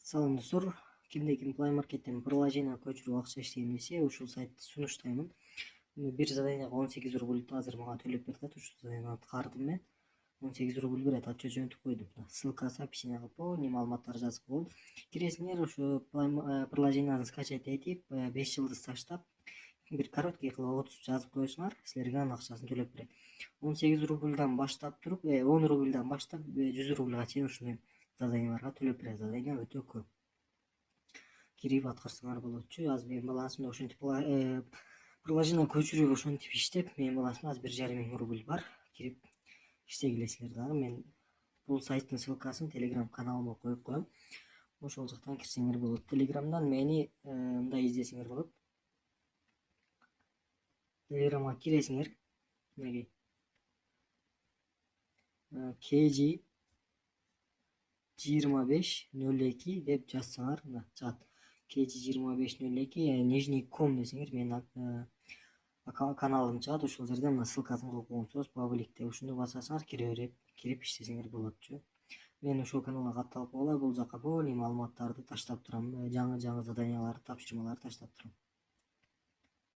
Салам достор, кимде ким Play Market'ten приложение көчүрүп акча иштейм десе, ушул сайтты сунуштаймын. Бир заданияга 18 рубль азыр мага төлөп берет. Ушул заданияны аткардым мен. 18 рубль берет, ачуу жөнтүп койдум. Ссылкасы описанияга полный маалыматтар жазып койгон. Киресиңер ушу приложениени скачать этип, 5 жылдыз таштап, бир короткий кылып отзыв жазып коесуңар, силерге анын акчасын төлөп берет. 18 рубльдан баштап туруп, 10 рубльдан баштап 100 рубльга чейин ушундай заданияларга төлөп берет. Задания өтө көп. Кирип аткарсаңар болотчу. Азыр менин балансымда ошентип приложение көчүрүп ошентип иштеп, менин балансымда азыр 1,5 миң рубль бар. Кирип иштегилесиңер дагы. Мен бул сайттын ссылкасын Telegram каналыма коюп коем. Ошол жактан кирсеңер болот. Telegramдан мени мындай издесеңер болот. Telegramга киресиңер. Мынакей. KG 2502 деп жазсаңар, мына чыгат. KG 2502 нижний ком десеңер менин каналым чыгат. Ушул жерде мына ссылкасын коюп койгонсуз, пабликте ушуну басасыңар, кирип иштесеңер болотчу. Мен ушул каналга катталып калгыла, бул жака полный маалыматтарды таштап турам. Жаңы заданияларды, тапшырмаларды таштап турам.